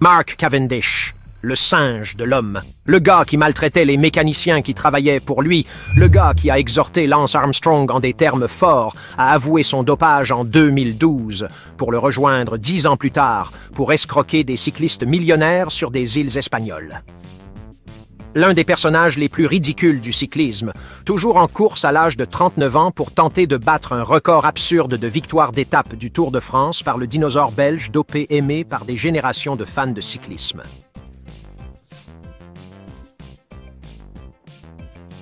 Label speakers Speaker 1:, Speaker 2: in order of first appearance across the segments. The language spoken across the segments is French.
Speaker 1: Mark Cavendish, le singe de l'homme. Le gars qui maltraitait les mécaniciens qui travaillaient pour lui. Le gars qui a exhorté Lance Armstrong en des termes forts à avouer son dopage en 2012 pour le rejoindre 10 ans plus tard pour escroquer des cyclistes millionnaires sur des îles espagnoles. L'un des personnages les plus ridicules du cyclisme, toujours en course à l'âge de 39 ans pour tenter de battre un record absurde de victoires d'étape du Tour de France par le dinosaure belge dopé aimé par des générations de fans de cyclisme.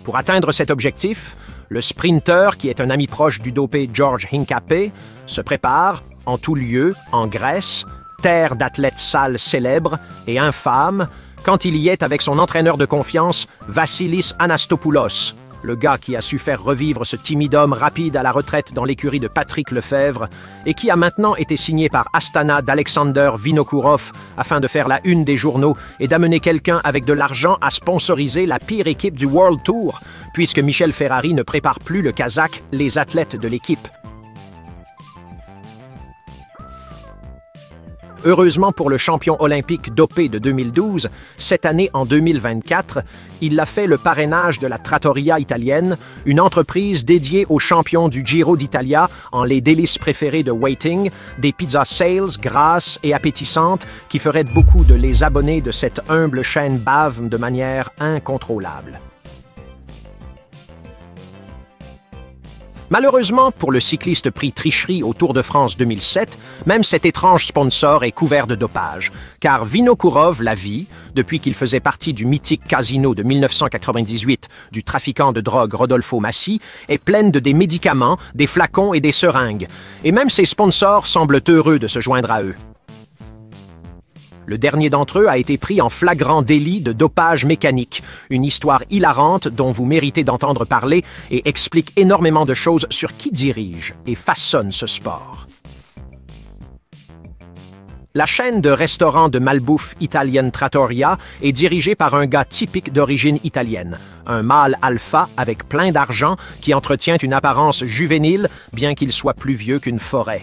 Speaker 1: Pour atteindre cet objectif, le sprinter, qui est un ami proche du dopé George Hincapie, se prépare, en tout lieu, en Grèce, terre d'athlètes sales célèbres et infâmes, quand il y est avec son entraîneur de confiance, Vassilis Anastopoulos, le gars qui a su faire revivre ce timide homme rapide à la retraite dans l'écurie de Patrick Lefevere et qui a maintenant été signé par Astana d'Alexander Vinokourov afin de faire la une des journaux et d'amener quelqu'un avec de l'argent à sponsoriser la pire équipe du World Tour, puisque Michel Ferrari ne prépare plus le Kazakh, les athlètes de l'équipe. Heureusement pour le champion olympique dopé de 2012, cette année en 2024, il a fait le parrainage de la Trattoria italienne, une entreprise dédiée aux champions du Giro d'Italia en les délices préférées de Waiting, des pizzas sales grasses et appétissantes qui feraient beaucoup de les abonnés de cette humble chaîne bave de manière incontrôlable. Malheureusement, pour le cycliste pris tricherie au Tour de France 2007, même cet étrange sponsor est couvert de dopage, car Vinokourov la vit, depuis qu'il faisait partie du mythique casino de 1998 du trafiquant de drogue Rodolfo Massi, est pleine de des médicaments, des flacons et des seringues, et même ses sponsors semblent heureux de se joindre à eux. Le dernier d'entre eux a été pris en flagrant délit de dopage mécanique, une histoire hilarante dont vous méritez d'entendre parler et explique énormément de choses sur qui dirige et façonne ce sport. La chaîne de restaurants de malbouffe italienne Trattoria est dirigée par un gars typique d'origine italienne, un mâle alpha avec plein d'argent qui entretient une apparence juvénile bien qu'il soit plus vieux qu'une forêt.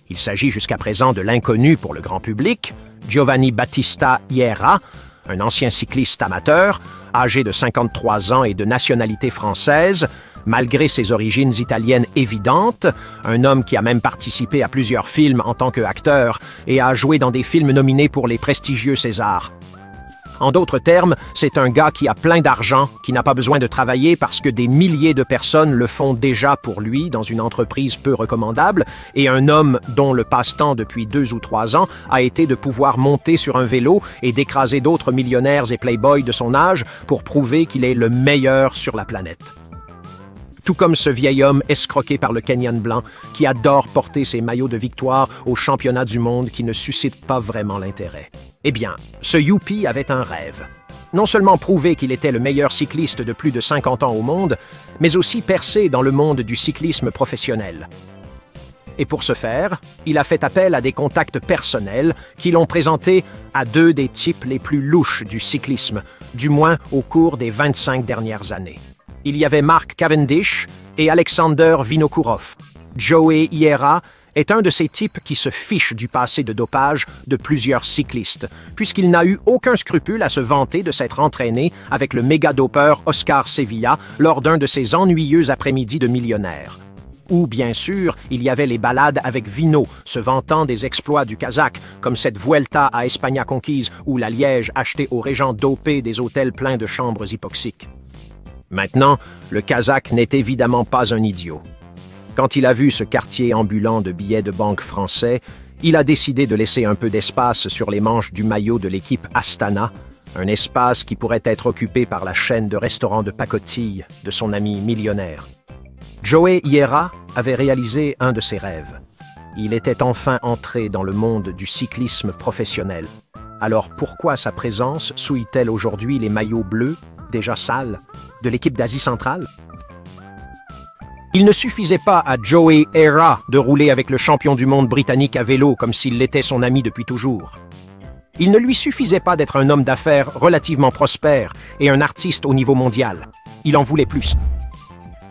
Speaker 1: Il s'agit jusqu'à présent de l'inconnu pour le grand public, Giovanni Battista Iera, un ancien cycliste amateur, âgé de 53 ans et de nationalité française, malgré ses origines italiennes évidentes, un homme qui a même participé à plusieurs films en tant qu'acteur et a joué dans des films nominés pour les prestigieux Césars. En d'autres termes, c'est un gars qui a plein d'argent, qui n'a pas besoin de travailler parce que des milliers de personnes le font déjà pour lui dans une entreprise peu recommandable, et un homme dont le passe-temps depuis 2 ou 3 ans a été de pouvoir monter sur un vélo et d'écraser d'autres millionnaires et playboys de son âge pour prouver qu'il est le meilleur sur la planète. Tout comme ce vieil homme escroqué par le Kenyan blanc qui adore porter ses maillots de victoire aux championnats du monde qui ne suscitent pas vraiment l'intérêt. Eh bien, ce youpi avait un rêve. Non seulement prouver qu'il était le meilleur cycliste de plus de 50 ans au monde, mais aussi percer dans le monde du cyclisme professionnel. Et pour ce faire, il a fait appel à des contacts personnels qui l'ont présenté à 2 des types les plus louches du cyclisme, du moins au cours des 25 dernières années. Il y avait Mark Cavendish et Alexander Vinokourov. Joey Iera est un de ces types qui se fiche du passé de dopage de plusieurs cyclistes, puisqu'il n'a eu aucun scrupule à se vanter de s'être entraîné avec le méga-dopeur Oscar Sevilla lors d'un de ses ennuyeux après-midi de millionnaire. Ou, bien sûr, il y avait les balades avec Vino, se vantant des exploits du Kazakh, comme cette Vuelta à España conquise ou la Liège achetée aux régents dopés des hôtels pleins de chambres hypoxiques. Maintenant, le Kazakh n'est évidemment pas un idiot. Quand il a vu ce quartier ambulant de billets de banque français, il a décidé de laisser un peu d'espace sur les manches du maillot de l'équipe Astana, un espace qui pourrait être occupé par la chaîne de restaurants de pacotille de son ami millionnaire. Joey Iera avait réalisé un de ses rêves. Il était enfin entré dans le monde du cyclisme professionnel. Alors pourquoi sa présence souille-t-elle aujourd'hui les maillots bleus, déjà sales, de l'équipe d'Asie centrale? Il ne suffisait pas à Joey Iera de rouler avec le champion du monde britannique à vélo comme s'il l'était son ami depuis toujours. Il ne lui suffisait pas d'être un homme d'affaires relativement prospère et un artiste au niveau mondial. Il en voulait plus.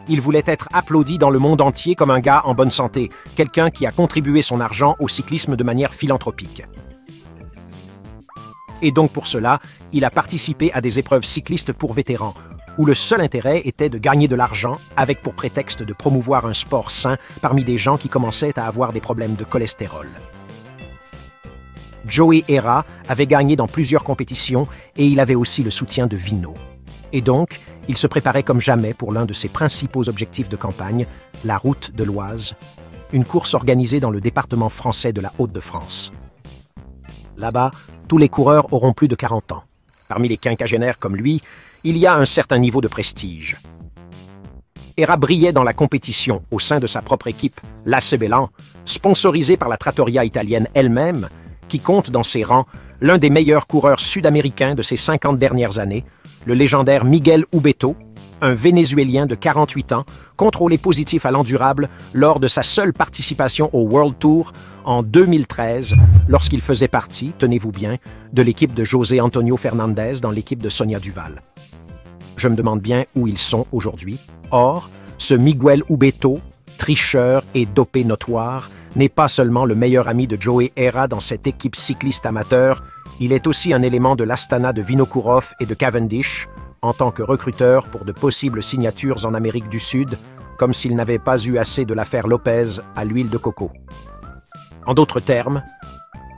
Speaker 1: Il voulait être applaudi dans le monde entier comme un gars en bonne santé, quelqu'un qui a contribué son argent au cyclisme de manière philanthropique. Et donc pour cela, il a participé à des épreuves cyclistes pour vétérans, où le seul intérêt était de gagner de l'argent avec pour prétexte de promouvoir un sport sain parmi des gens qui commençaient à avoir des problèmes de cholestérol. Joey Hera avait gagné dans plusieurs compétitions et il avait aussi le soutien de Vino. Et donc, il se préparait comme jamais pour l'un de ses principaux objectifs de campagne, la Route de l'Oise, une course organisée dans le département français de la Hauts-de-France. Là-bas, tous les coureurs auront plus de 40 ans. Parmi les quinquagénaires comme lui, il y a un certain niveau de prestige. Hera brillait dans la compétition au sein de sa propre équipe, la Cebelan, sponsorisée par la trattoria italienne elle-même, qui compte dans ses rangs l'un des meilleurs coureurs sud-américains de ces 50 dernières années, le légendaire Miguel Ubeto, un Vénézuélien de 48 ans, contrôlé positif à l'endurable lors de sa seule participation au World Tour en 2013, lorsqu'il faisait partie, tenez-vous bien, de l'équipe de José Antonio Fernandez dans l'équipe de Sonia Duval. Je me demande bien où ils sont aujourd'hui. Or, ce Miguel Ubeto, tricheur et dopé notoire, n'est pas seulement le meilleur ami de Joey Hera dans cette équipe cycliste amateur, il est aussi un élément de l'Astana de Vinokourov et de Cavendish, en tant que recruteur pour de possibles signatures en Amérique du Sud, comme s'il n'avait pas eu assez de l'affaire Lopez à l'huile de coco. En d'autres termes,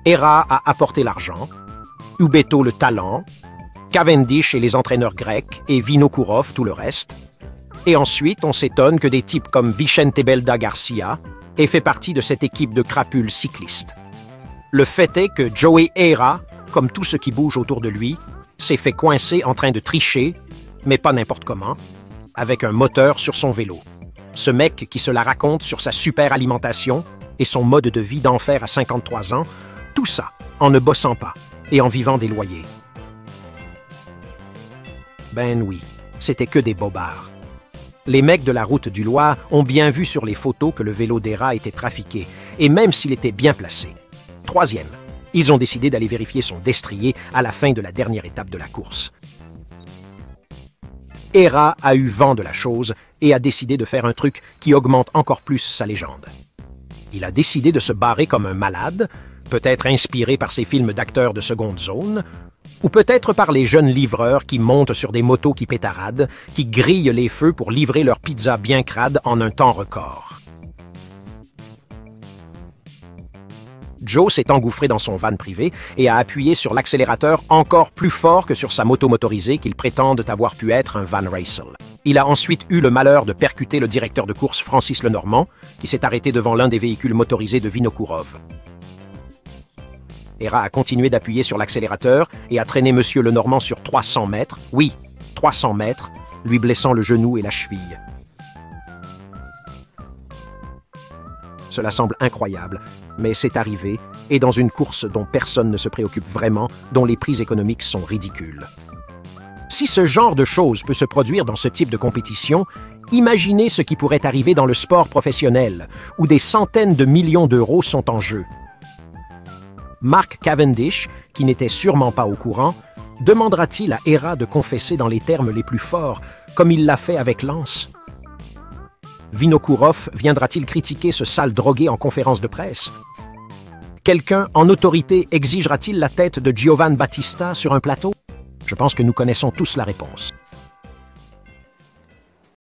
Speaker 1: Hera a apporté l'argent, Ubeto le talent, Cavendish et les entraîneurs grecs et Vinokourov tout le reste. Et ensuite, on s'étonne que des types comme Vicente Belda Garcia aient fait partie de cette équipe de crapules cyclistes. Le fait est que Joey Hera, comme tout ce qui bouge autour de lui, s'est fait coincer en train de tricher, mais pas n'importe comment, avec un moteur sur son vélo. Ce mec qui se la raconte sur sa super alimentation et son mode de vie d'enfer à 53 ans, tout ça en ne bossant pas et en vivant des loyers. Ben oui, c'était que des bobards. Les mecs de la route du Loir ont bien vu sur les photos que le vélo d'Hera était trafiqué, et même s'il était bien placé. Troisième, ils ont décidé d'aller vérifier son destrier à la fin de la dernière étape de la course. Hera a eu vent de la chose et a décidé de faire un truc qui augmente encore plus sa légende. Il a décidé de se barrer comme un malade, peut-être inspiré par ses films d'acteurs de seconde zone, ou peut-être par les jeunes livreurs qui montent sur des motos qui pétaradent, qui grillent les feux pour livrer leur pizza bien crade en un temps record. Joe s'est engouffré dans son van privé et a appuyé sur l'accélérateur encore plus fort que sur sa moto motorisée qu'il prétende avoir pu être un Van Racel. Il a ensuite eu le malheur de percuter le directeur de course Francis Lenormand, qui s'est arrêté devant l'un des véhicules motorisés de Vinokourov. Hera a continué d'appuyer sur l'accélérateur et a traîné M. Lenormand sur 300 mètres, oui, 300 mètres, lui blessant le genou et la cheville. Cela semble incroyable, mais c'est arrivé, et dans une course dont personne ne se préoccupe vraiment, dont les prix économiques sont ridicules. Si ce genre de choses peut se produire dans ce type de compétition, imaginez ce qui pourrait arriver dans le sport professionnel, où des centaines de millions d'euros sont en jeu. Mark Cavendish, qui n'était sûrement pas au courant, demandera-t-il à Hera de confesser dans les termes les plus forts, comme il l'a fait avec Lance? Vinokourov viendra-t-il critiquer ce sale drogué en conférence de presse? Quelqu'un en autorité exigera-t-il la tête de Giovan Battista sur un plateau? Je pense que nous connaissons tous la réponse.